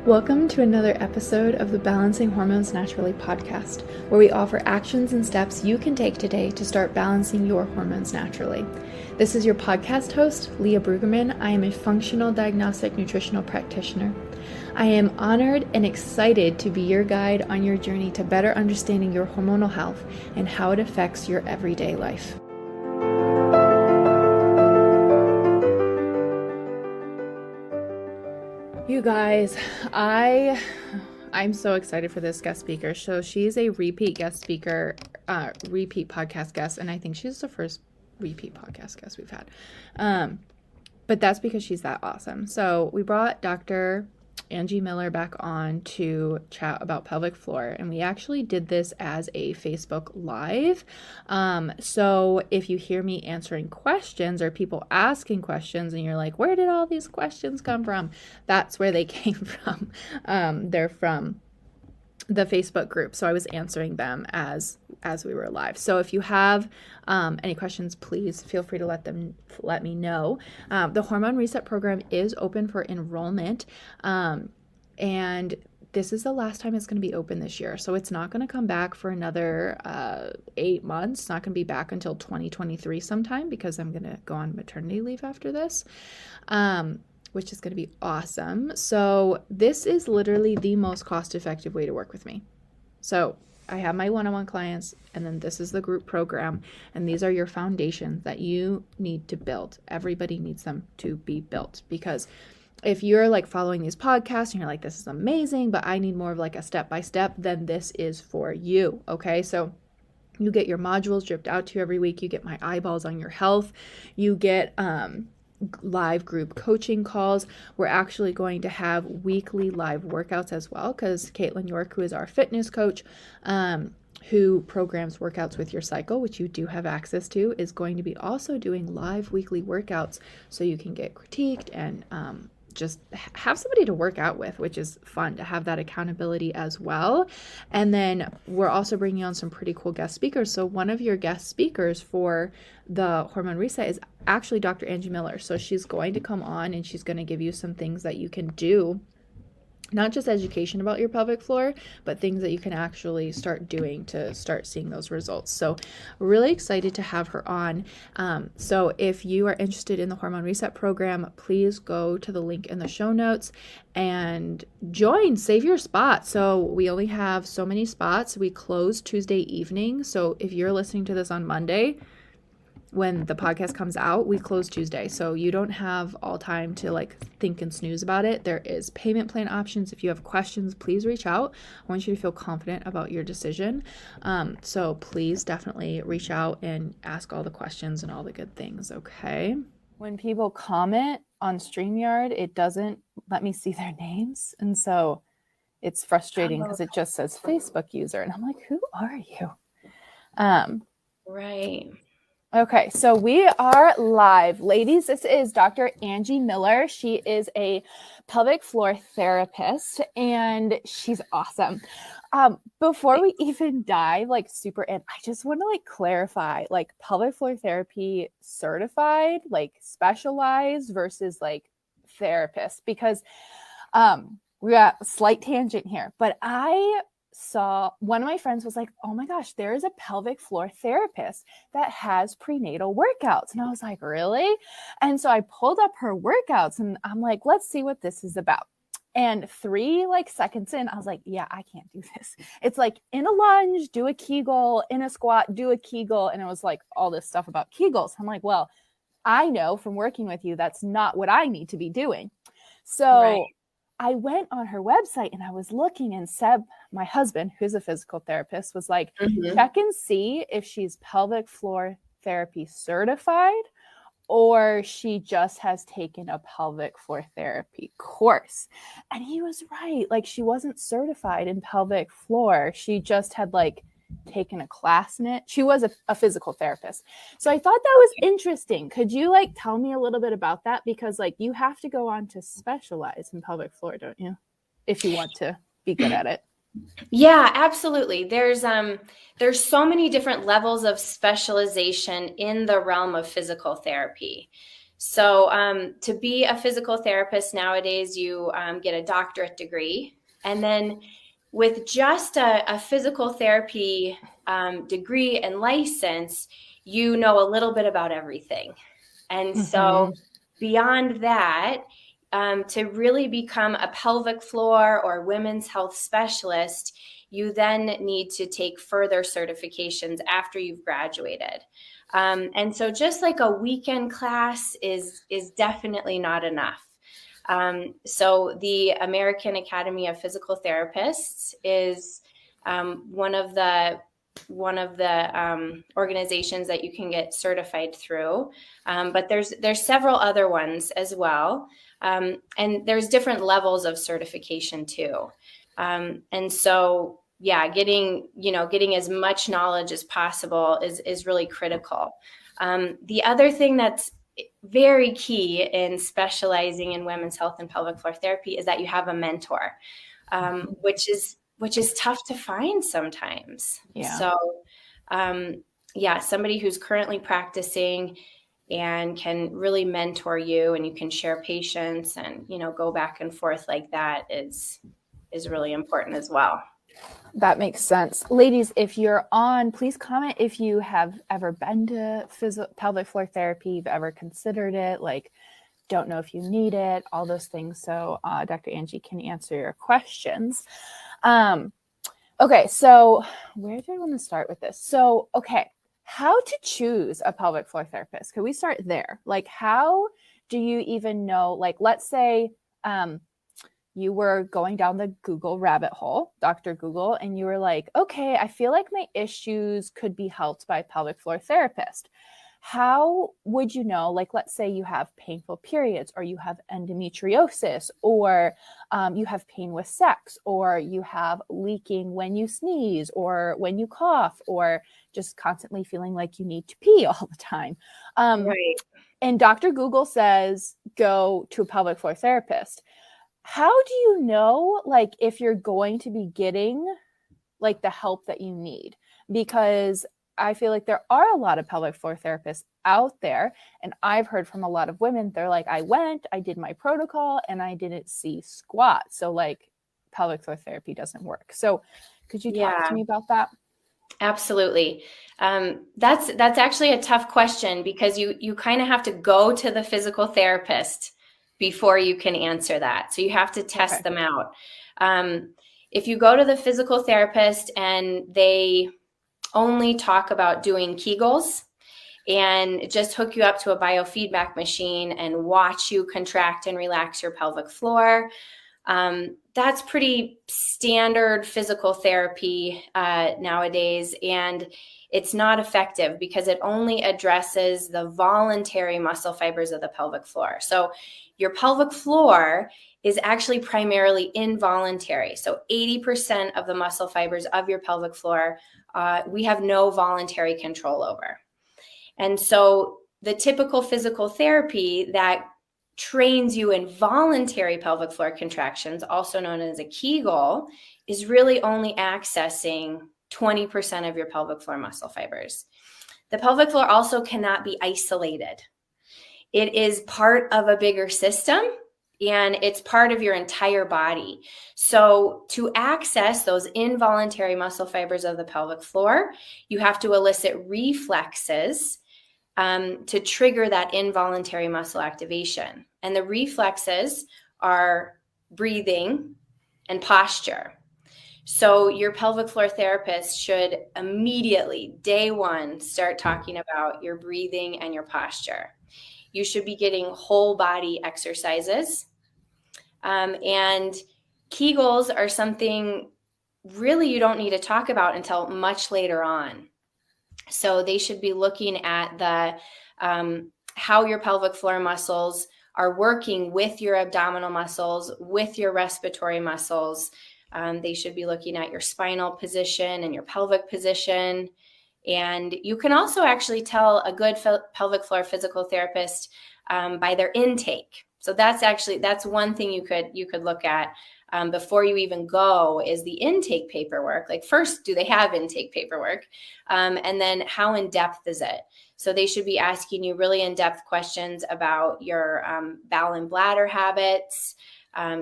Welcome to another episode of the Balancing Hormones Naturally podcast, where we offer actions and steps you can take today to start balancing your hormones naturally. This is your podcast host, Leah Brueggemann. I am a functional diagnostic nutritional practitioner. I am honored and excited to be your guide on your journey to better understanding your hormonal health and how it affects your everyday life. You guys, I'm so excited for this guest speaker. So she's a repeat guest speaker, repeat podcast guest, and I think she's the first repeat podcast guest we've had. But that's because she's that awesome. So we brought Dr. Angie Mueller back on to chat about pelvic floor, and we actually did this as a Facebook Live. So if you hear me answering questions or people asking questions and you're like, where did all these questions come from? That's where they came from. They're from the Facebook group. So I was answering them as we were live. So if you have any questions, please feel free to let me know. The Hormone Reset program is open for enrollment. And this is the last time it's going to be open this year. So it's not going to come back for another 8 months. It's not going to be back until 2023 sometime, because I'm going to go on maternity leave after this. Which is going to be awesome. So this is literally the most cost-effective way to work with me. So I have my one-on-one clients, and then this is the group program, and these are your foundations that you need to build. Everybody needs them to be built, because if you're like following these podcasts and you're like, this is amazing, but I need more of like a step-by-step, then this is for you, okay? So you get your modules dripped out to you every week. You get my eyeballs on your health. You get live group coaching calls. We're actually going to have weekly live workouts as well, because Caitlin York, who is our fitness coach, who programs workouts with your cycle, which you do have access to, is going to be also doing live weekly workouts, so you can get critiqued and just have somebody to work out with, which is fun to have that accountability as well. And then we're also bringing on some pretty cool guest speakers. So one of your guest speakers for the Hormone Reset is actually Dr. Angie Mueller. So she's going to come on and she's going to give you some things that you can do, not just education about your pelvic floor, but things that you can actually start doing to start seeing those results. So really excited to have her on. So if you are interested in the Hormone Reset program, please go to the link in the show notes and join, save your spot. So we only have so many spots. We close Tuesday evening. So if you're listening to this on Monday, when the podcast comes out, we close Tuesday. So you don't have all time to like think and snooze about it. There is payment plan options. If you have questions, please reach out. I want you to feel confident about your decision. So please definitely reach out and ask all the questions and all the good things. Okay. When people comment on StreamYard, it doesn't let me see their names. And so it's frustrating because it just says Facebook user. And I'm like, who are you? Right. Okay, so we are live. Ladies, this is Dr. Angie Mueller. She is a pelvic floor therapist, and she's awesome. Before we even dive like super in, I just want to like clarify, like pelvic floor therapy certified, like specialized versus like therapist, because we got a slight tangent here, but I saw one of my friends was like, oh my gosh, there is a pelvic floor therapist that has prenatal workouts. And I was like, really? And so I pulled up her workouts and I'm like, let's see what this is about. And 3 seconds in, I was like, yeah, I can't do this. It's like in a lunge, do a Kegel, in a squat, do a Kegel. And it was like all this stuff about Kegels. I'm like, well, I know from working with you, that's not what I need to be doing. So right. I went on her website and I was looking, and Seb, my husband, who's a physical therapist, was like, check and see if she's pelvic floor therapy certified or she just has taken a pelvic floor therapy course. And he was right. Like, she wasn't certified in pelvic floor. She just had taken a class in it. She was a physical therapist. So I thought that was interesting. Could you tell me a little bit about that? Because you have to go on to specialize in pelvic floor, don't you? If you want to be good at it. Yeah, absolutely. There's so many different levels of specialization in the realm of physical therapy. So to be a physical therapist nowadays, you get a doctorate degree. And then with just a physical therapy degree and license, you know a little bit about everything. And so beyond that, to really become a pelvic floor or women's health specialist, you then need to take further certifications after you've graduated. And so just like a weekend class is definitely not enough. So the American Academy of Physical Therapists is one of the organizations that you can get certified through. But there's several other ones as well. And there's different levels of certification too. And so, yeah, getting as much knowledge as possible is really critical. The other thing that's very key in specializing in women's health and pelvic floor therapy is that you have a mentor, which is tough to find sometimes. Yeah. So, somebody who's currently practicing and can really mentor you, and you can share patients and, go back and forth like that is really important as well. That makes sense. Ladies, if you're on, please comment if you have ever been to pelvic floor therapy, you've ever considered it, like don't know if you need it, all those things. So Dr. Angie can answer your questions. Okay, so where do I want to start with this? So, okay, how to choose a pelvic floor therapist? Could we start there? Like, how do you even know, like, let's say you were going down the Google rabbit hole, Dr. Google, and you were like, okay, I feel like my issues could be helped by a pelvic floor therapist. How would you know, like, let's say you have painful periods, or you have endometriosis, or you have pain with sex, or you have leaking when you sneeze or when you cough, or just constantly feeling like you need to pee all the time. Right. And Dr. Google says, go to a pelvic floor therapist. How do you know, like, if you're going to be getting like the help that you need? Because I feel like there are a lot of pelvic floor therapists out there, and I've heard from a lot of women, they're like, I did my protocol and I didn't see squat. So like pelvic floor therapy doesn't work. So could you talk to me about that? Absolutely. That's actually a tough question, because you kind of have to go to the physical therapist before you can answer that. So you have to test them out. If you go to the physical therapist and they only talk about doing Kegels and just hook you up to a biofeedback machine and watch you contract and relax your pelvic floor, that's pretty standard physical therapy nowadays, and it's not effective because it only addresses the voluntary muscle fibers of the pelvic floor. So your pelvic floor is actually primarily involuntary. So 80% of the muscle fibers of your pelvic floor, we have no voluntary control over. And so the typical physical therapy that trains you in voluntary pelvic floor contractions, also known as a Kegel, is really only accessing 20% of your pelvic floor muscle fibers. The pelvic floor also cannot be isolated. It is part of a bigger system, and it's part of your entire body. So to access those involuntary muscle fibers of the pelvic floor, you have to elicit reflexes to trigger that involuntary muscle activation. And the reflexes are breathing and posture. So your pelvic floor therapist should immediately, day one, start talking about your breathing and your posture. You should be getting whole body exercises. And Kegels are something really you don't need to talk about until much later on. So they should be looking at the how your pelvic floor muscles are working with your abdominal muscles, with your respiratory muscles. They should be looking at your spinal position and your pelvic position. And you can also actually tell a good pelvic floor physical therapist by their intake. So that's one thing you could look at before you even go, is the intake paperwork. Like, first, do they have intake paperwork? And then how in depth is it? So they should be asking you really in-depth questions about your bowel and bladder habits,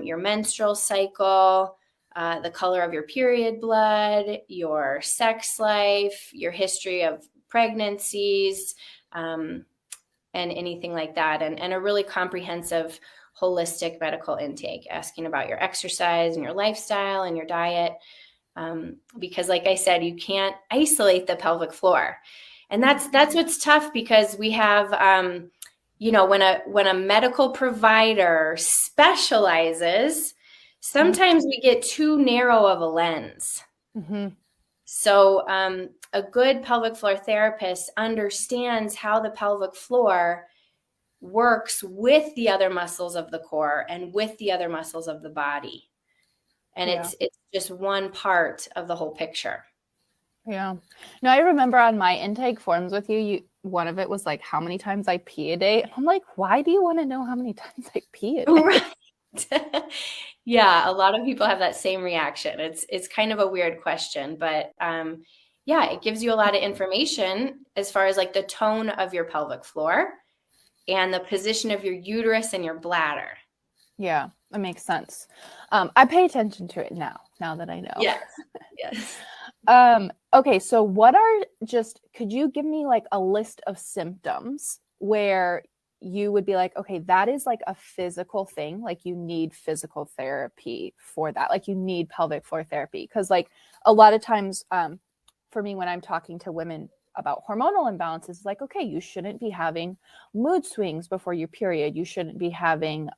your menstrual cycle, the color of your period blood, your sex life, your history of pregnancies, and anything like that. And a really comprehensive, holistic medical intake, asking about your exercise and your lifestyle and your diet. Because like I said, you can't isolate the pelvic floor. And that's what's tough, because we have, when a medical provider specializes, sometimes we get too narrow of a lens. Mm-hmm. So a good pelvic floor therapist understands how the pelvic floor works with the other muscles of the core and with the other muscles of the body. And it's just one part of the whole picture. Yeah. No, I remember on my intake forms with you, one of it was like how many times I pee a day. I'm like, why do you want to know how many times I pee a day? Right. Yeah, a lot of people have that same reaction. It's kind of a weird question, but it gives you a lot of information as far as like the tone of your pelvic floor and the position of your uterus and your bladder. Yeah, that makes sense. I pay attention to it now that I know. Yes. Okay, so could you give me like a list of symptoms where you would be like, okay, that is like a physical thing, like you need physical therapy for that, like you need pelvic floor therapy? Because like a lot of times for me, when I'm talking to women about hormonal imbalances, like, okay, you shouldn't be having mood swings before your period, you shouldn't be having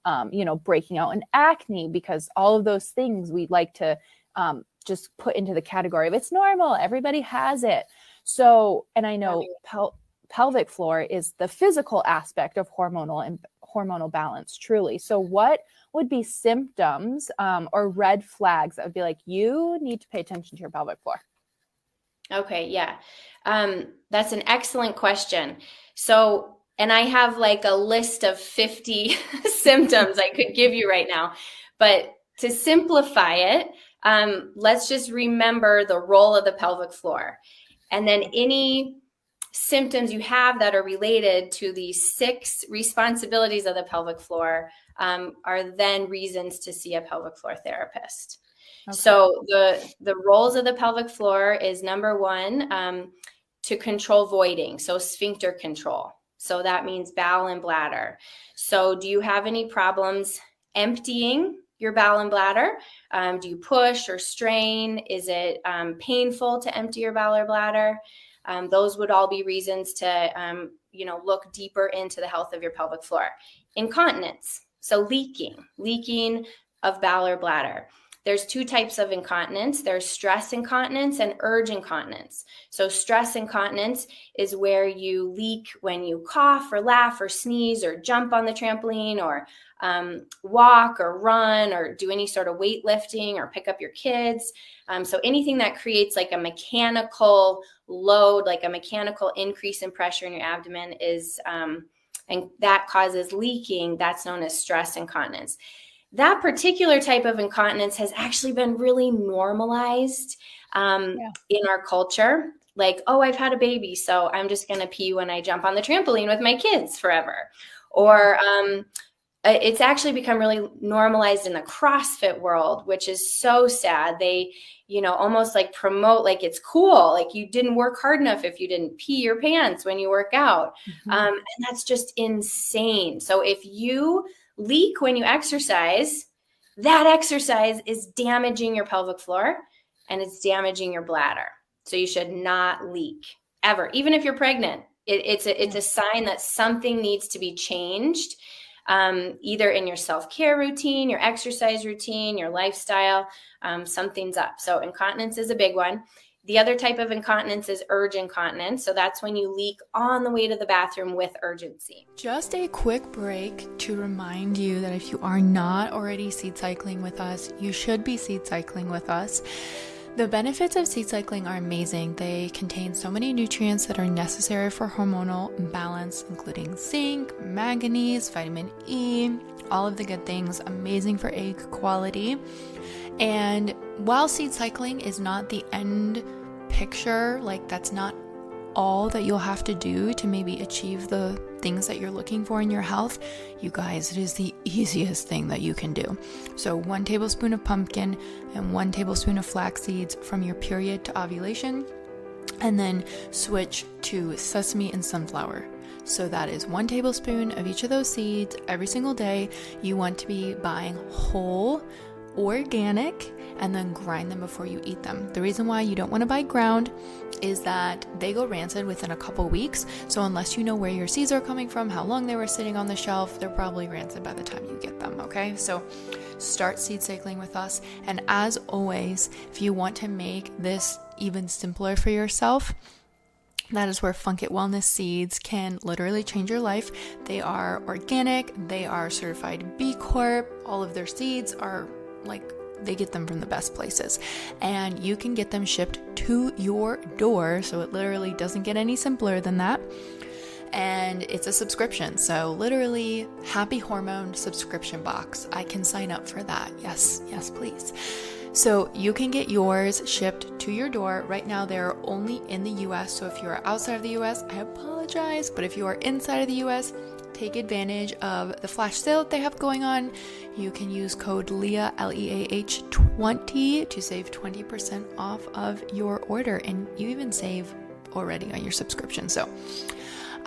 breaking out in acne, because all of those things we like to just put into the category of it's normal, everybody has it. So, and I know pelvic floor is the physical aspect of hormonal balance, truly. So what would be symptoms or red flags that would be like, you need to pay attention to your pelvic floor? Okay, yeah. That's an excellent question. So, and I have like a list of 50 symptoms I could give you right now, but to simplify it, let's just remember the role of the pelvic floor. And then any symptoms you have that are related to the 6 responsibilities of the pelvic floor are then reasons to see a pelvic floor therapist. Okay. So the roles of the pelvic floor is number 1, to control voiding. So sphincter control. So that means bowel and bladder. So do you have any problems emptying your bowel and bladder? Do you push or strain? Is it painful to empty your bowel or bladder? Those would all be reasons to, look deeper into the health of your pelvic floor. Incontinence. So leaking of bowel or bladder. There's 2 types of incontinence. There's stress incontinence and urge incontinence. So stress incontinence is where you leak when you cough or laugh or sneeze or jump on the trampoline or walk or run or do any sort of weightlifting or pick up your kids. So anything that creates like a mechanical load, like a mechanical increase in pressure in your abdomen is, and that causes leaking, that's known as stress incontinence. That particular type of incontinence has actually been really normalized in our culture. Like, oh, I've had a baby, so I'm just going to pee when I jump on the trampoline with my kids forever. Or it's actually become really normalized in the CrossFit world, which is so sad. They, almost like promote like it's cool. Like you didn't work hard enough if you didn't pee your pants when you work out. Mm-hmm. And that's just insane. So if you leak when you exercise, that exercise is damaging your pelvic floor and it's damaging your bladder. So you should not leak ever, even if you're pregnant. It's a sign that something needs to be changed, either in your self-care routine, your exercise routine, your lifestyle. Something's up. So incontinence is a big one. The other type of incontinence is urge incontinence. So that's when you leak on the way to the bathroom with urgency. Just a quick break to remind you that if you are not already seed cycling with us, you should be seed cycling with us. The benefits of seed cycling are amazing. They contain so many nutrients that are necessary for hormonal balance, including zinc, manganese, vitamin E, all of the good things, amazing for egg quality. And while seed cycling is not the end picture, like that's not all that you'll have to do to maybe achieve the things that you're looking for in your health, you guys, it is the easiest thing that you can do. So 1 tablespoon of pumpkin and 1 tablespoon of flax seeds from your period to ovulation, and then switch to sesame and sunflower. So that is 1 tablespoon of each of those seeds every single day. You want to be buying whole, organic, and then grind them before you eat them. The reason why you don't want to buy ground is that they go rancid within a couple weeks. So unless you know where your seeds are coming from, how long they were sitting on the shelf, they're probably rancid by the time you get them, okay? So start seed cycling with us. And as always, if you want to make this even simpler for yourself, that is where Funk It Wellness seeds can literally change your life. They are organic, they are certified B Corp, all of their seeds are they get them from the best places, and you can get them shipped to your door. So it literally doesn't get any simpler than that. And it's a subscription. So literally Happy Hormone subscription box. I can sign up for that. Yes, please. So you can get yours shipped to your door. Right now, they're only in the US. So if you are outside of the US, I apologize. But if you are inside of the US, take advantage of the flash sale that they have going on. You can use code LEAH, LEAH 20 to save 20% off of your order. And you even save already on your subscription. So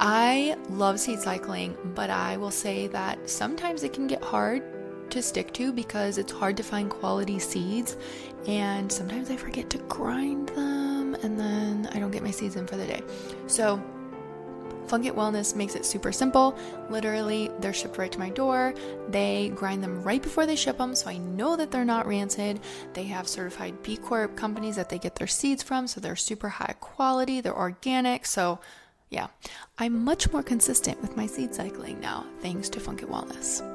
I love seed cycling, but I will say that sometimes it can get hard to stick to because it's hard to find quality seeds, and sometimes I forget to grind them and then I don't get my seeds in for the day. So Funk It Wellness makes it super simple. Literally, they're shipped right to my door. They grind them right before they ship them, so I know that they're not rancid. They have certified B Corp companies that they get their seeds from, so they're super high quality. They're organic. So yeah, I'm much more consistent with my seed cycling now, thanks to Funk It Wellness.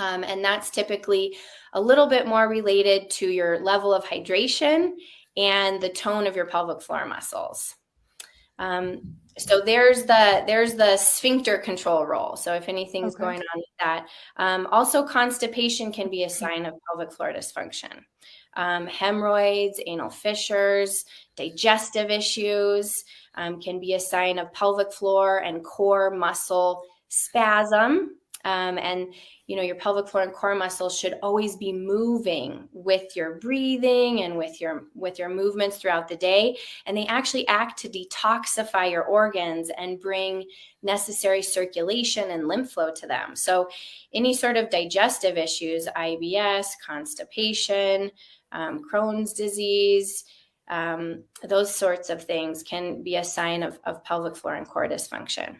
And that's typically a little bit more related to your level of hydration and the tone of your pelvic floor muscles. So there's the sphincter control role. So if anything's going on with that, also constipation can be a sign of pelvic floor dysfunction. Hemorrhoids, anal fissures, digestive issues can be a sign of pelvic floor and core muscle spasm. And your pelvic floor and core muscles should always be moving with your breathing and with your movements throughout the day. And they actually act to detoxify your organs and bring necessary circulation and lymph flow to them. So any sort of digestive issues, IBS, constipation, Crohn's disease, those sorts of things can be a sign of pelvic floor and core dysfunction.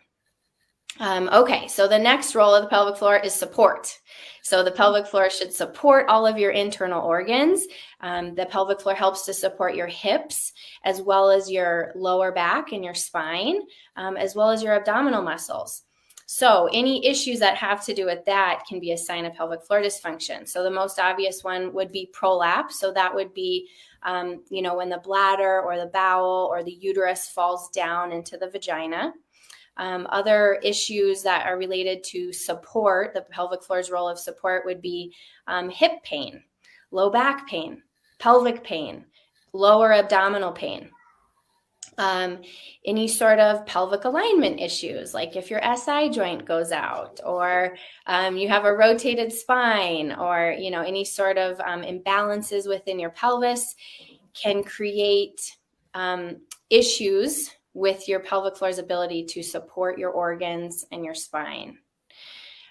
Okay, so the next role of the pelvic floor is support. So the pelvic floor should support all of your internal organs. The pelvic floor helps to support your hips, as well as your lower back and your spine, as well as your abdominal muscles. So any issues that have to do with that can be a sign of pelvic floor dysfunction. So the most obvious one would be prolapse. So that would be, when the bladder or the bowel or the uterus falls down into the vagina. Other issues that are related to support, the pelvic floor's role of support would be hip pain, low back pain, pelvic pain, lower abdominal pain. Any sort of pelvic alignment issues, like if your SI joint goes out, or you have a rotated spine, or any sort of imbalances within your pelvis can create issues with your pelvic floor's ability to support your organs and your spine.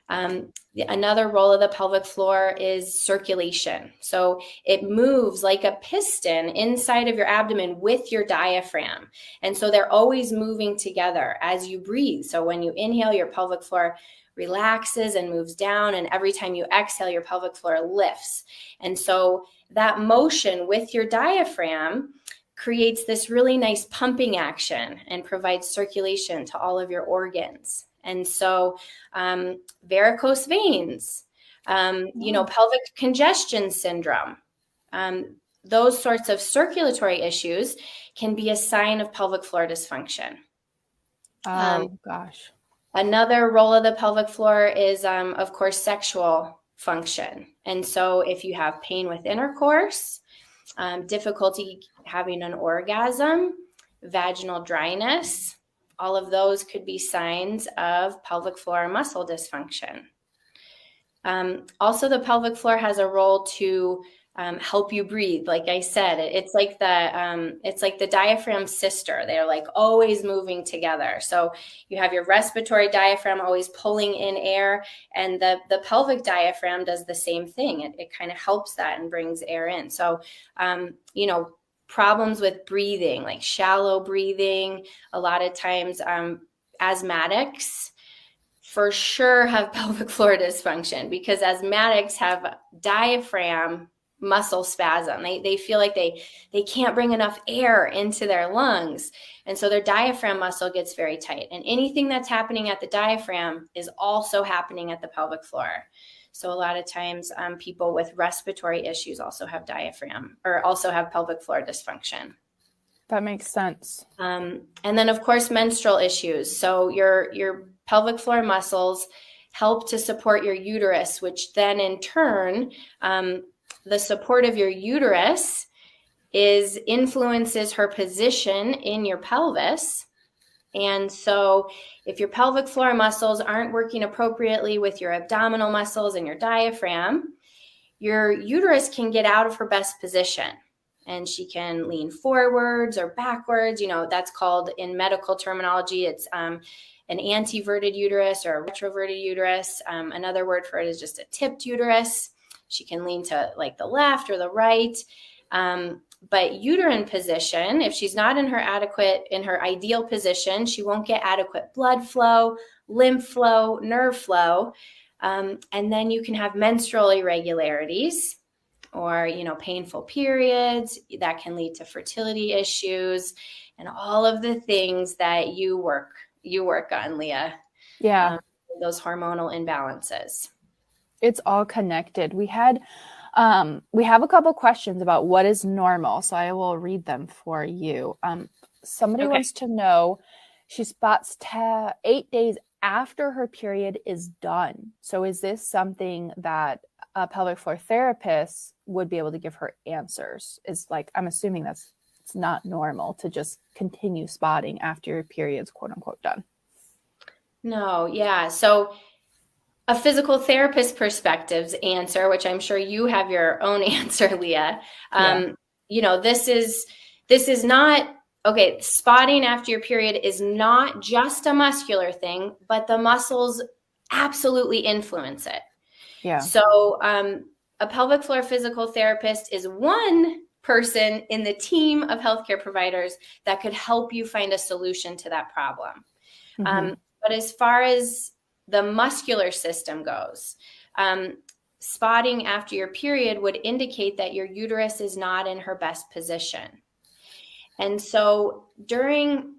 Another role of the pelvic floor is circulation. So it moves like a piston inside of your abdomen with your diaphragm. And so they're always moving together as you breathe. So when you inhale, your pelvic floor relaxes and moves down. And every time you exhale, your pelvic floor lifts. And so that motion with your diaphragm creates this really nice pumping action and provides circulation to all of your organs. And so varicose veins, pelvic congestion syndrome, those sorts of circulatory issues can be a sign of pelvic floor dysfunction. Gosh. Another role of the pelvic floor is, of course, sexual function. And so if you have pain with intercourse, difficulty having an orgasm, vaginal dryness. All of those could be signs of pelvic floor muscle dysfunction. Also, the pelvic floor has a role to help you breathe. Like I said, it's like the diaphragm sister. They're like always moving together. So you have your respiratory diaphragm always pulling in air, and the pelvic diaphragm does the same thing. It kind of helps that and brings air in. So, problems with breathing, like shallow breathing, a lot of times asthmatics for sure have pelvic floor dysfunction, because asthmatics have diaphragm muscle spasm. They feel like they can't bring enough air into their lungs. And so their diaphragm muscle gets very tight. And anything that's happening at the diaphragm is also happening at the pelvic floor. So a lot of times people with respiratory issues also have pelvic floor dysfunction. That makes sense. And then of course, menstrual issues. So your pelvic floor muscles help to support your uterus, which then in turn, the support of your uterus influences her position in your pelvis. And so if your pelvic floor muscles aren't working appropriately with your abdominal muscles and your diaphragm, your uterus can get out of her best position, and she can lean forwards or backwards. That's called, in medical terminology, it's an anteverted uterus or a retroverted uterus. Another word for it is just a tipped uterus. She can lean to like the left or the right. But uterine position, if she's not in her ideal position, she won't get adequate blood flow, lymph flow, nerve flow. And then you can have menstrual irregularities or, painful periods that can lead to fertility issues and all of the things that you work on, Leah. Yeah. Those hormonal imbalances. It's all connected. We have a couple questions about what is normal, so I will read them for you. Somebody wants to know, she spots 8 days after her period is done. So is this something that a pelvic floor therapist would be able to give her answers? I'm assuming it's not normal to just continue spotting after your period's quote unquote done. No, yeah. So a physical therapist perspective's answer, which I'm sure you have your own answer, Leah. This is not, spotting after your period is not just a muscular thing, but the muscles absolutely influence it. Yeah. So a pelvic floor physical therapist is one person in the team of healthcare providers that could help you find a solution to that problem. Mm-hmm. But as far as the muscular system goes, spotting after your period would indicate that your uterus is not in her best position. And so during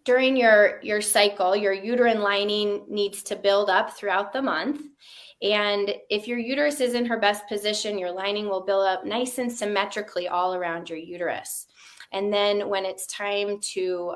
your cycle, your uterine lining needs to build up throughout the month. And if your uterus is in her best position, your lining will build up nice and symmetrically all around your uterus. And then when it's time to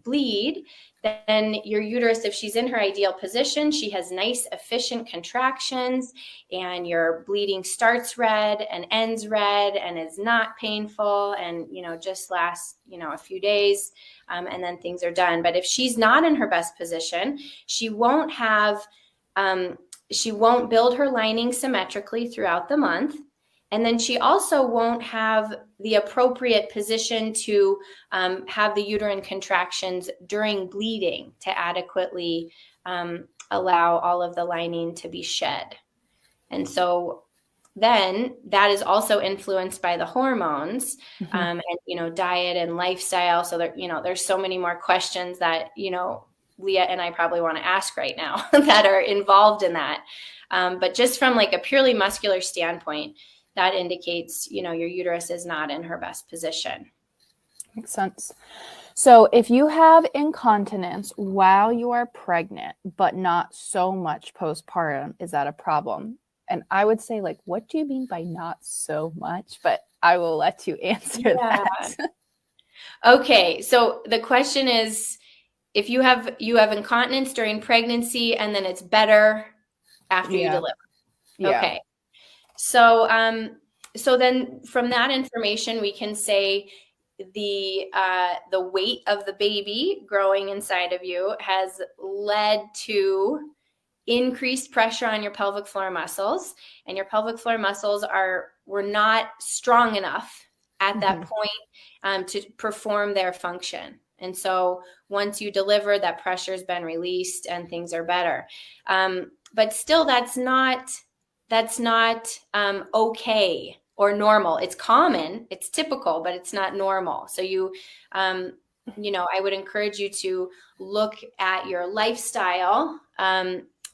bleed, then your uterus, if she's in her ideal position, she has nice, efficient contractions, and your bleeding starts red and ends red and is not painful and, just lasts, a few days, and then things are done. But if she's not in her best position, she won't build her lining symmetrically throughout the month. And then she also won't have the appropriate position to have the uterine contractions during bleeding to adequately allow all of the lining to be shed. And so then that is also influenced by the hormones, and, diet and lifestyle. So there's so many more questions that, Leah and I probably want to ask right now that are involved in that. But just from like a purely muscular standpoint, that indicates, your uterus is not in her best position. Makes sense. So if you have incontinence while you are pregnant, but not so much postpartum, is that a problem? And I would say, what do you mean by not so much? But I will let you answer that. Okay. So the question is, if you have incontinence during pregnancy and then it's better after you deliver. Yeah. Okay. So then from that information, we can say the weight of the baby growing inside of you has led to increased pressure on your pelvic floor muscles, and your pelvic floor muscles were not strong enough at that point to perform their function. And so once you deliver, that pressure has been released and things are better. But still, that's not okay or normal. It's common, it's typical, but it's not normal. So I would encourage you to look at your lifestyle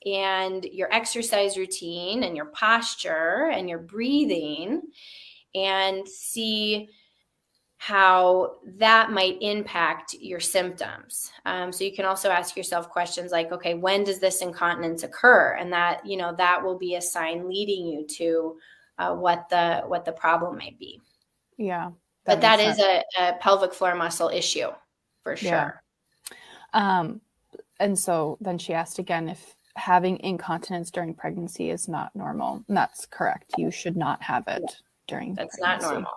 and your exercise routine and your posture and your breathing, and see how that might impact your symptoms. So you can also ask yourself questions like, okay, when does this incontinence occur? And that will be a sign leading you to what the problem may be. Yeah. But that is a pelvic floor muscle issue for sure. Yeah. And so then she asked again if having incontinence during pregnancy is not normal. And that's correct. You should not have it during That's pregnancy. not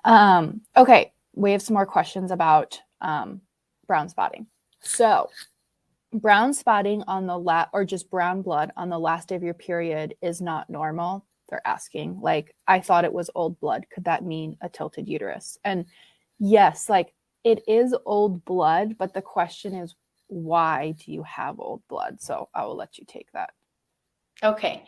normal. Okay. We have some more questions about brown spotting. So brown spotting on the or just brown blood on the last day of your period is not normal. They're asking, like, I thought it was old blood. Could that mean a tilted uterus? And yes, like it is old blood, but the question is, why do you have old blood? So I will let you take that. Okay.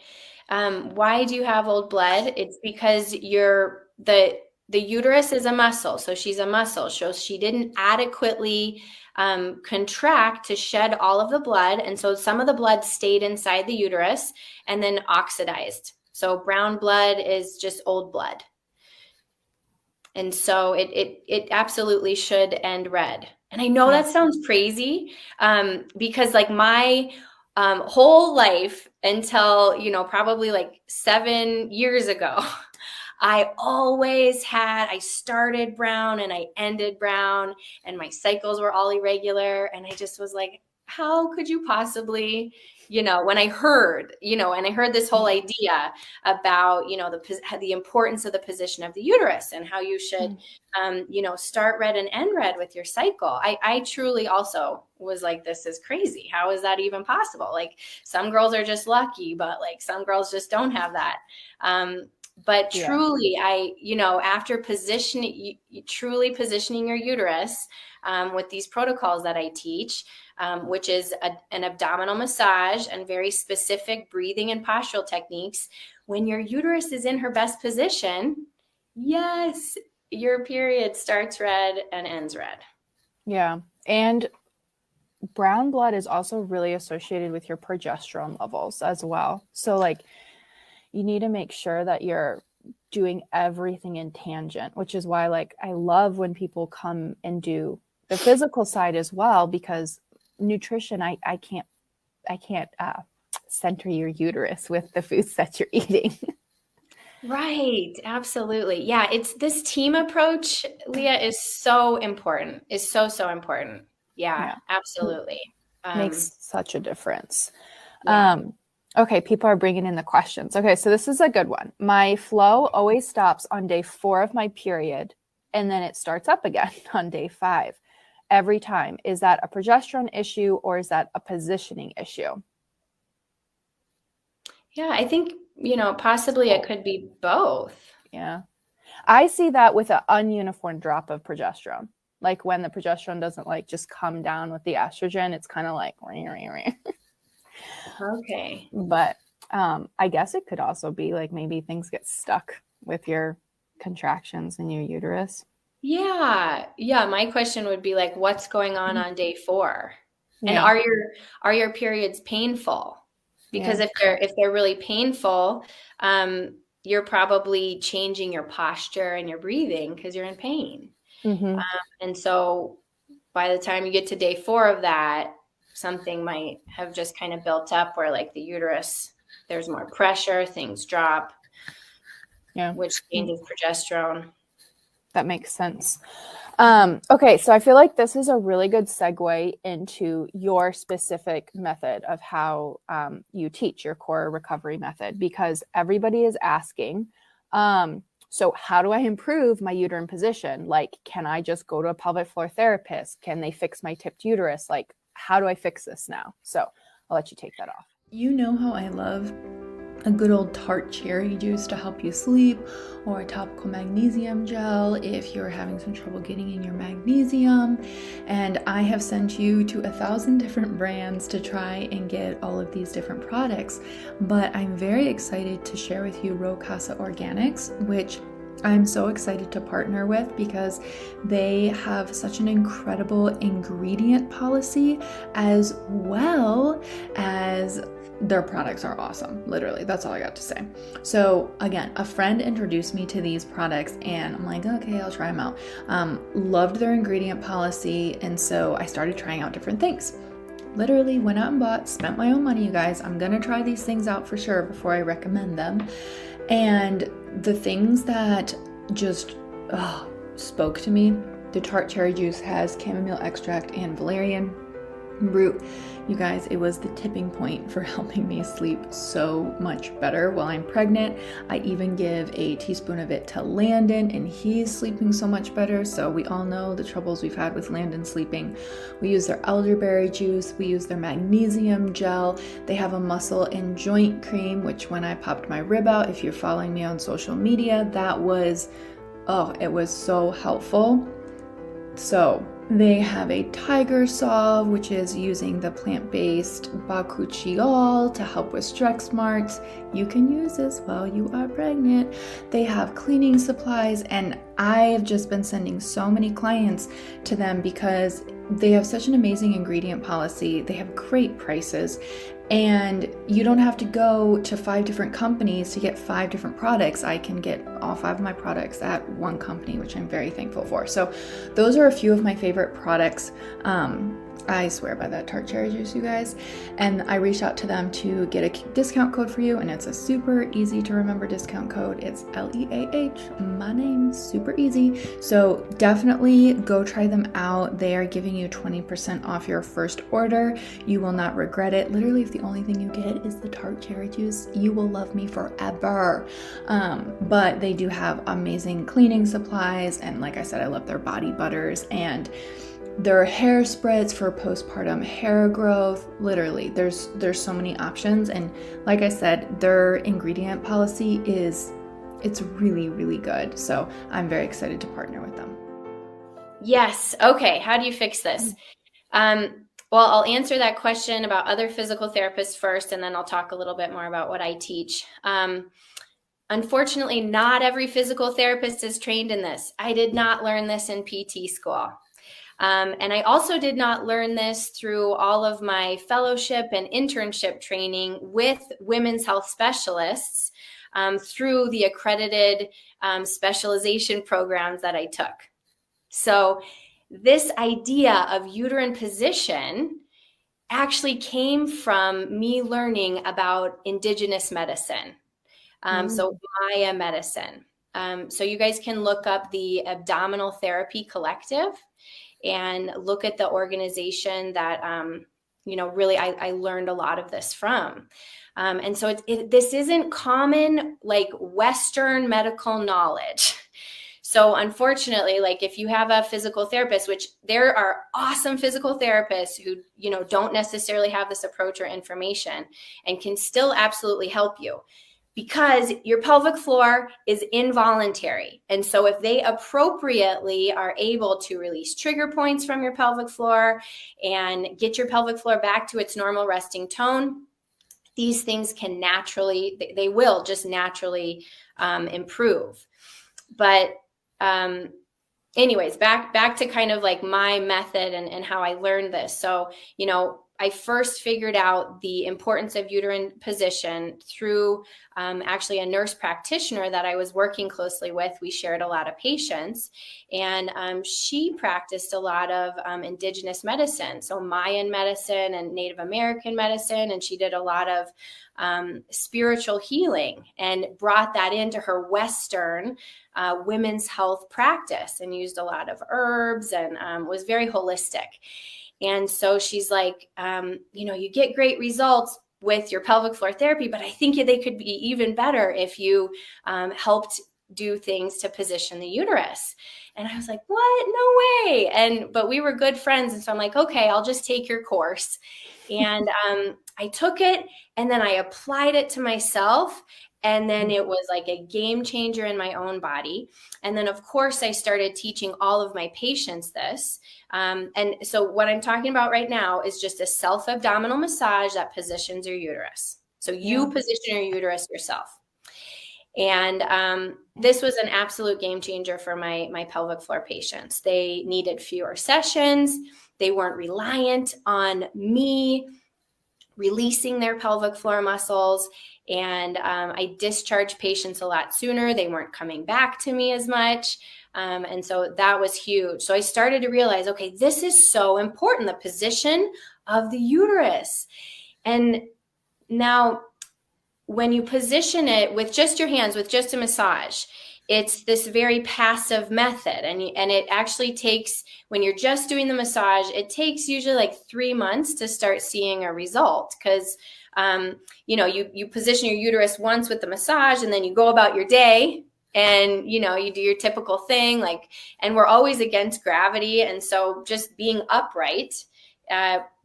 Why do you have old blood? It's because the uterus is a muscle. So she's a muscle. So she didn't adequately contract to shed all of the blood. And so some of the blood stayed inside the uterus and then oxidized. So brown blood is just old blood. And so it absolutely should end red. And I know that sounds crazy because like my whole life until, probably like 7 years ago, I started brown and I ended brown, and my cycles were all irregular. And I just was like, how could you possibly, when I heard, and I heard this whole idea about, the importance of the position of the uterus and how you should, start red and end red with your cycle. I truly also was like, this is crazy. How is that even possible? Like some girls are just lucky, but like some girls just don't have that. But truly, after truly positioning your uterus with these protocols that I teach, which is an abdominal massage and very specific breathing and postural techniques, when your uterus is in her best position, yes, your period starts red and ends red. Yeah. And brown blood is also really associated with your progesterone levels as well. So like, you need to make sure that you're doing everything in tangent, which is why like I love when people come and do the physical side as well, because nutrition, I can't center your uterus with the foods that you're eating. Right. Absolutely. Yeah. It's this team approach, Leah, is so important. Is so important. Yeah. Absolutely. Makes such a difference. Yeah. Okay, people are bringing in the questions. Okay, so this is a good one. My flow always stops on day 4 of my period, and then it starts up again on day 5 every time. Is that a progesterone issue or is that a positioning issue? Yeah, I think, possibly it could be both. Yeah. I see that with an ununiform drop of progesterone. Like when the progesterone doesn't like just come down with the estrogen, it's kind of like Okay. But I guess it could also be like maybe things get stuck with your contractions in your uterus. Yeah. Yeah. My question would be like, what's going on day 4? And are your periods painful? Because if they're really painful, you're probably changing your posture and your breathing because you're in pain. Mm-hmm. And so by the time you get to day 4 of that, something might have just kind of built up where like the uterus, there's more pressure, things drop, which changes progesterone. That makes sense. Okay, so I feel like this is a really good segue into your specific method of how you teach your core recovery method, because everybody is asking. So how do I improve my uterine position? Like, can I just go to a pelvic floor therapist? Can they fix my tipped uterus? Like, how do I fix this now? So I'll let you take that off. You know how I love a good old tart cherry juice to help you sleep, or a topical magnesium gel if you're having some trouble getting in your magnesium. And I have sent you to 1,000 different brands to try and get all of these different products. But I'm very excited to share with you Ro Casa Organics, which I'm so excited to partner with because they have such an incredible ingredient policy, as well as their products are awesome. Literally, that's all I got to say. So again, a friend introduced me to these products and I'm like, okay, I'll try them out. Loved their ingredient policy. And so I started trying out different things. Literally went out and bought, spent my own money, you guys. I'm going to try these things out for sure before I recommend them. And the things that just spoke to me, the tart cherry juice has chamomile extract and valerian root. You guys, it was the tipping point for helping me sleep so much better while I'm pregnant. I even give a teaspoon of it to Landon and he's sleeping so much better. So we all know the troubles we've had with Landon sleeping. We use their elderberry juice. We use their magnesium gel. They have a muscle and joint cream, which when I popped my rib out, if you're following me on social media, that was, it was so helpful. So they have a tiger salve, which is using the plant-based bakuchiol to help with stretch marks. You can use this while you are pregnant. They have cleaning supplies, and I have just been sending so many clients to them because they have such an amazing ingredient policy. They have great prices, and you don't have to go to 5 different companies to get 5 different products. I can get all 5 of my products at one company, which I'm very thankful for. So those are a few of my favorite products. I swear by that tart cherry juice, you guys. And I reached out to them to get a discount code for you, and it's a super easy to remember discount code. It's LEAH, my name, super easy. So definitely go try them out. They are giving you 20% off your first order. You will not regret it. Literally, if the only thing you get is the tart cherry juice, you will love me forever. But they do have amazing cleaning supplies, and like I said, I love their body butters and their hair spreads for postpartum hair growth. Literally, there's so many options, and like I said, their ingredient policy it's really, really good. So I'm very excited to partner with them. Yes. Okay. How do you fix this? Well, I'll answer that question about other physical therapists first, and then I'll talk a little bit more about what I teach. Unfortunately, not every physical therapist is trained in this. I did not learn this in PT school. And I also did not learn this through all of my fellowship and internship training with women's health specialists through the accredited specialization programs that I took. So this idea of uterine position actually came from me learning about indigenous medicine. So Maya medicine. So you guys can look up the Abdominal Therapy Collective and look at the organization that, really I learned a lot of this from. And so this isn't common, like Western medical knowledge. So unfortunately, like if you have a physical therapist, which there are awesome physical therapists who, don't necessarily have this approach or information and can still absolutely help you, because your pelvic floor is involuntary. And so if they appropriately are able to release trigger points from your pelvic floor and get your pelvic floor back to its normal resting tone, these things can they will just naturally improve. But anyways, back to kind of like my method and how I learned this. So, I first figured out the importance of uterine position through actually a nurse practitioner that I was working closely with. We shared a lot of patients, and she practiced a lot of indigenous medicine, so Mayan medicine and Native American medicine, and she did a lot of spiritual healing and brought that into her Western women's health practice and used a lot of herbs and was very holistic. And so she's like, you get great results with your pelvic floor therapy, but I think they could be even better if you helped do things to position the uterus. And I was like, what? No way. But we were good friends. And so I'm like, okay, I'll just take your course. And I took it and then I applied it to myself. And then it was like a game changer in my own body. And then, of course, I started teaching all of my patients this. And so what I'm talking about right now is just a self-abdominal massage that positions your uterus. So you position your uterus yourself. And this was an absolute game changer for my pelvic floor patients. They needed fewer sessions. They weren't reliant on me releasing their pelvic floor muscles. And I discharged patients a lot sooner. They weren't coming back to me as much. And so that was huge. So I started to realize, okay, this is so important, the position of the uterus. And now when you position it with just your hands, with just a massage, it's this very passive method. And it actually takes, when you're just doing the massage, it takes usually like 3 months to start seeing a result. Because, you position your uterus once with the massage and then you go about your day and, you do your typical thing, and we're always against gravity. And so just being upright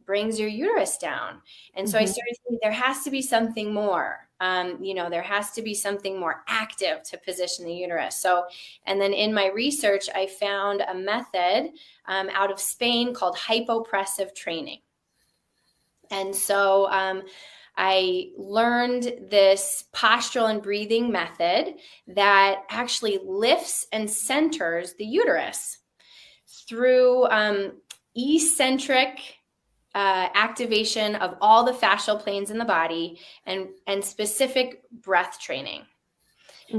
brings your uterus down. And so I started thinking there has to be something more. There has to be something more active to position the uterus. So, and then in my research, I found a method out of Spain called hypopressive training. And so I learned this postural and breathing method that actually lifts and centers the uterus through eccentric activation of all the fascial planes in the body and specific breath training.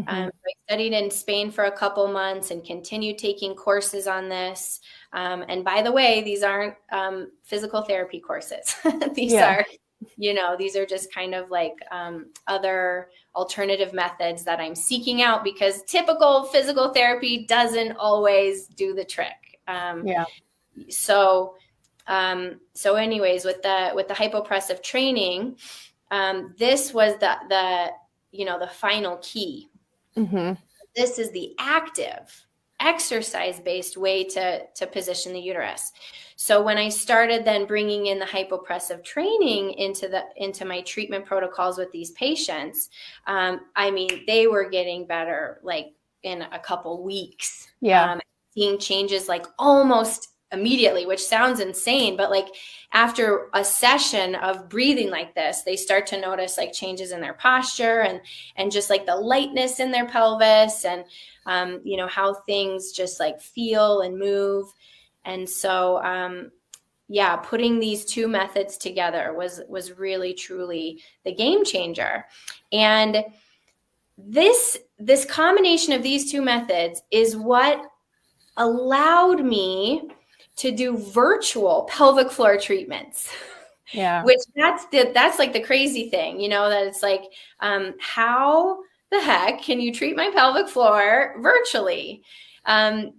I studied in Spain for a couple months and continued taking courses on this. And by the way, these aren't physical therapy courses. These are just kind of like other alternative methods that I'm seeking out because typical physical therapy doesn't always do the trick. So anyways, with the hypopressive training, this was the final key. This is the active exercise-based way to position the uterus. So when I started then bringing in the hypopressive training into my treatment protocols with these patients, they were getting better like in a couple weeks. Seeing changes like almost immediately, which sounds insane, but like after a session of breathing like this, they start to notice like changes in their posture and just like the lightness in their pelvis and how things just like feel and move. And so putting these two methods together was really truly the game changer. And this combination of these two methods is what allowed me to do virtual pelvic floor treatments. Which that's like the crazy thing, that it's like, how the heck can you treat my pelvic floor virtually? And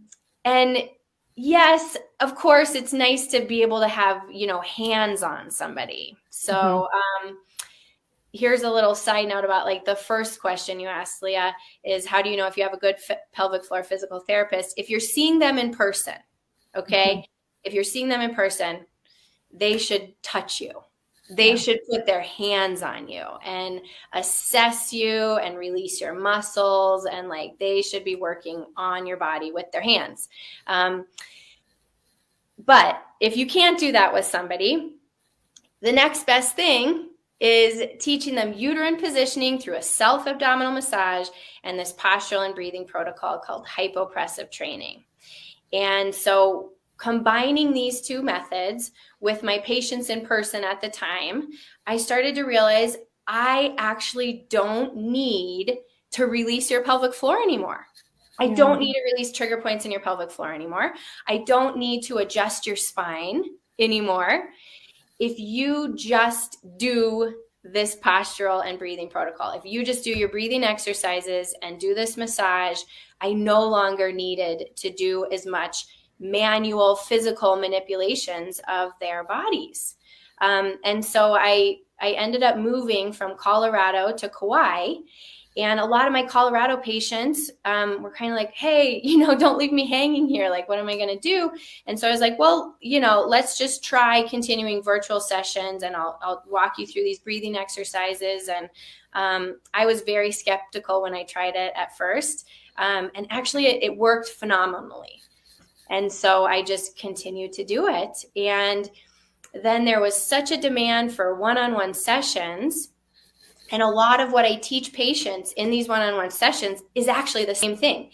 yes, of course, it's nice to be able to have, hands on somebody. So here's a little side note about like the first question you asked, Leah, is how do you know if you have a good pelvic floor physical therapist? If you're seeing them in person, okay? If you're seeing them in person, they should touch you. They should put their hands on you and assess you and release your muscles. And like, they should be working on your body with their hands. But if you can't do that with somebody, the next best thing is teaching them uterine positioning through a self-abdominal massage and this postural and breathing protocol called hypopressive training. And so combining these two methods with my patients in person at the time, I started to realize I actually don't need to release your pelvic floor anymore. I don't need to release trigger points in your pelvic floor anymore. I don't need to adjust your spine anymore. If you just do this postural and breathing protocol, if you just do your breathing exercises and do this massage, I no longer needed to do as much manual physical manipulations of their bodies. And so I ended up moving from Colorado to Kauai. And a lot of my Colorado patients were kind of like, hey, don't leave me hanging here. Like, what am I going to do? And so I was like, well, let's just try continuing virtual sessions, and I'll walk you through these breathing exercises. And I was very skeptical when I tried it at first. And actually it worked phenomenally. And so I just continued to do it. And then there was such a demand for one-on-one sessions. And a lot of what I teach patients in these one-on-one sessions is actually the same thing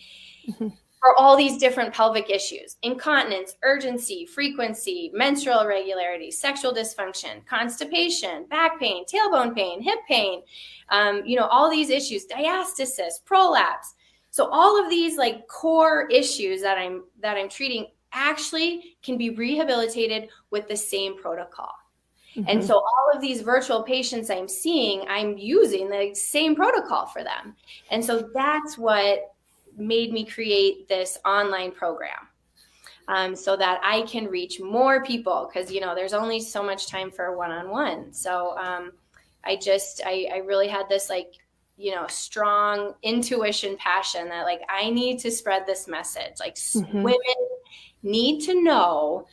for all these different pelvic issues: incontinence, urgency, frequency, menstrual irregularity, sexual dysfunction, constipation, back pain, tailbone pain, hip pain, all these issues, diastasis, prolapse. So all of these like core issues that I'm treating actually can be rehabilitated with the same protocol. And so all of these virtual patients I'm seeing, I'm using the same protocol for them. And so that's what made me create this online program, so that I can reach more people, because, there's only so much time for one-on-one. So I really had this strong intuition, passion that I need to spread this message. Women need to know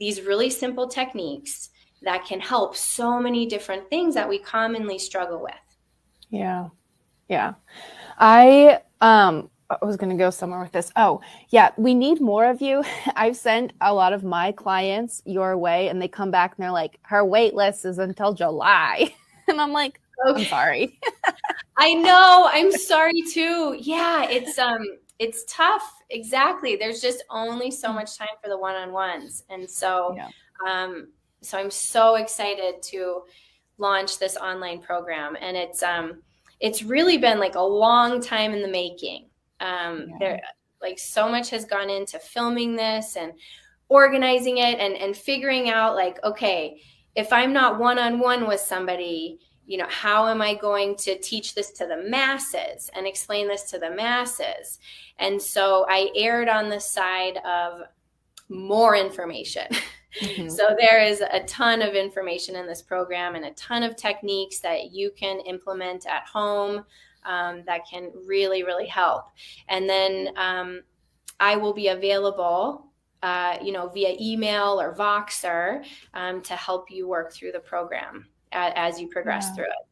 these really simple techniques that can help so many different things that we commonly struggle with. Yeah. Yeah. I was going to go somewhere with this. Oh, yeah. We need more of you. I've sent a lot of my clients your way, and they come back and they're like, her wait list is until July. And I'm like, okay. I'm sorry. I know. I'm sorry too. Yeah. It's tough. Exactly. There's just only so much time for the one-on-ones. And so, so I'm so excited to launch this online program. And it's really been a long time in the making. There, so much has gone into filming this and organizing it and figuring out okay, if I'm not one-on-one with somebody, how am I going to teach this to the masses and explain this to the masses? And so I erred on the side of more information. So there is a ton of information in this program and a ton of techniques that you can implement at home that can really, really help. And then I will be available, via email or Voxer to help you work through the program as you progress through it.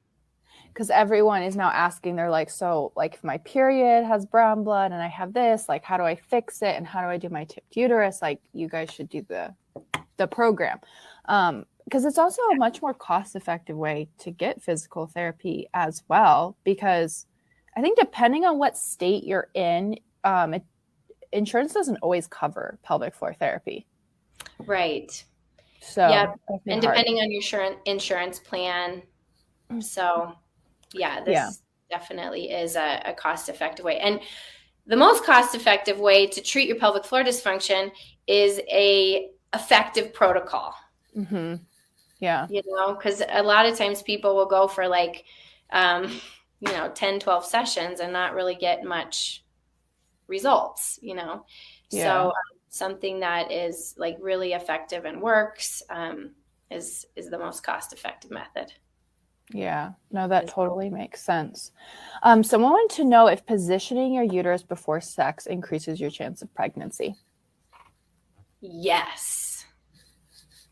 Because everyone is now asking, they're like, so if my period has brown blood and I have this, how do I fix it? And how do I do my tipped uterus? You guys should do the program. Because it's also a much more cost-effective way to get physical therapy as well. Because I think depending on what state you're in, insurance doesn't always cover pelvic floor therapy. Right. So yeah, and depending on your insurance plan. So this definitely is a cost-effective way. And the most cost-effective way to treat your pelvic floor dysfunction is a effective protocol. Yeah. Because a lot of times people will go for 10, 12 sessions and not really get much results, So something that is really effective and works is the most cost-effective method. Yeah, no, that totally makes sense. Someone wanted to know if positioning your uterus before sex increases your chance of pregnancy. Yes.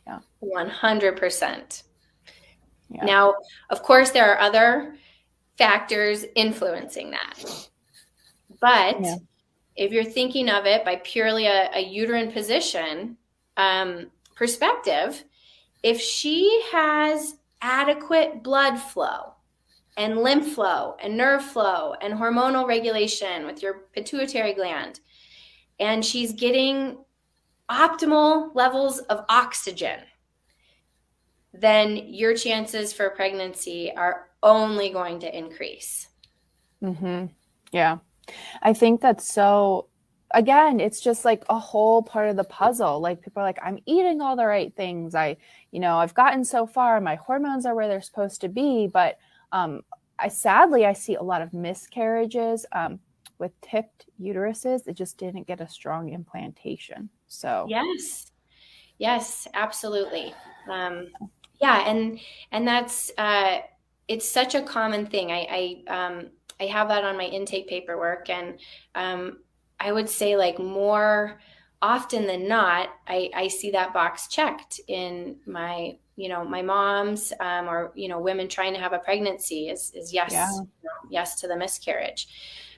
Yeah. 100%. Yeah. Now, of course, there are other factors influencing that. But if you're thinking of it by purely a uterine position perspective, if she has adequate blood flow and lymph flow and nerve flow and hormonal regulation with your pituitary gland, and she's getting optimal levels of oxygen, then your chances for pregnancy are only going to increase. Yeah. I think that's so, again, it's just a whole part of the puzzle. People are I'm eating all the right things. I've gotten so far, my hormones are where they're supposed to be. But I see a lot of miscarriages with tipped uteruses. It just didn't get a strong implantation. So yes, absolutely. And that's it's such a common thing. I have that on my intake paperwork. And I would say like more often than not, I see that box checked in my, my mom's or, women trying to have a pregnancy is yes, Yeah. Yes to the miscarriage.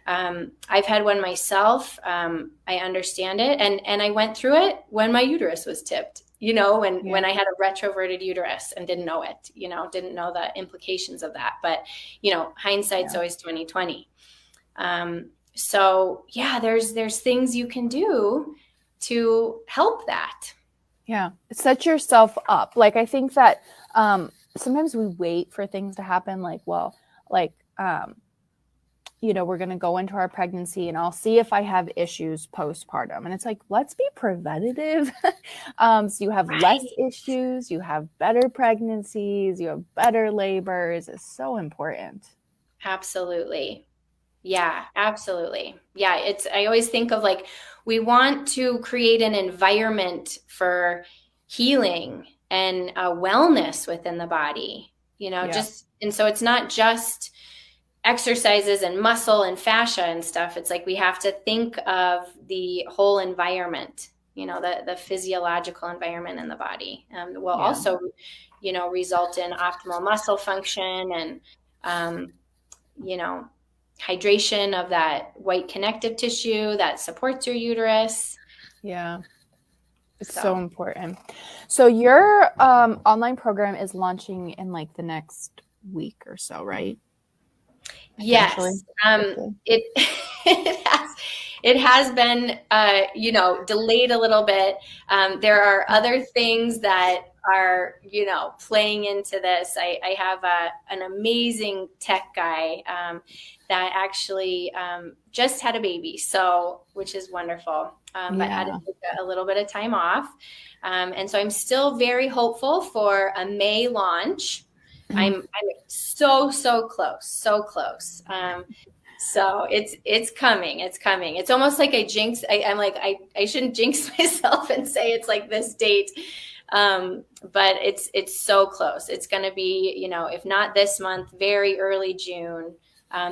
I've had one myself. I understand it. And I went through it when my uterus was tipped, when I had a retroverted uterus and didn't know it, didn't know the implications of that. But, hindsight's always 2020. So yeah, there's things you can do to help that. Yeah. Set yourself up. Like, I think that sometimes we wait for things to happen. Like, well, like, we're going to go into our pregnancy and I'll see if I have issues postpartum. And it's like, let's be preventative. So you have less issues, you have better pregnancies, you have better labors. It's so important. Absolutely. Yeah, absolutely. Yeah. I always think of like, we want to create an environment for healing and wellness within the body, and so it's not just exercises and muscle and fascia and stuff. It's like we have to think of the whole environment, the physiological environment in the body will also, result in optimal muscle function and, hydration of that white connective tissue that supports your uterus. Yeah. It's so important. So your online program is launching in like the next week or so, right? Yes. It has been, delayed a little bit. There are other things that are, playing into this. I have an amazing tech guy that actually just had a baby, which is wonderful, but had to take a little bit of time off. And so I'm still very hopeful for a May launch. I'm so close. So it's coming. It's almost like I jinx. I'm like, I shouldn't jinx myself and say it's like this date. But it's so close. It's going to be, if not this month, very early June.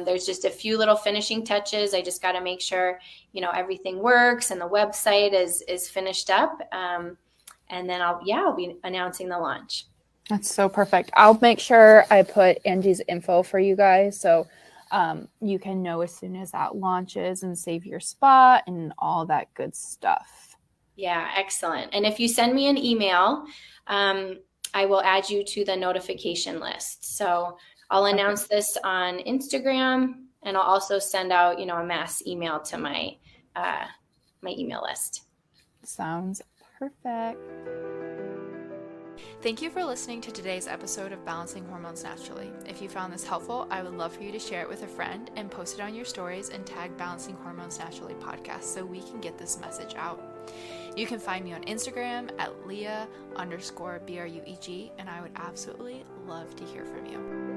There's just a few little finishing touches. I just got to make sure, everything works and the website is finished up. And then I'll be announcing the launch. That's so perfect. I'll make sure I put Angie's info for you guys. So you can know as soon as that launches and save your spot and all that good stuff. Yeah, excellent. And if you send me an email, I will add you to the notification list. So I'll announce this on Instagram, and I'll also send out, a mass email to my email list. Sounds perfect. Thank you for listening to today's episode of Balancing Hormones Naturally. If you found this helpful, I would love for you to share it with a friend and post it on your stories and tag Balancing Hormones Naturally podcast so we can get this message out. You can find me on Instagram at Leah_BRUEG, and I would absolutely love to hear from you.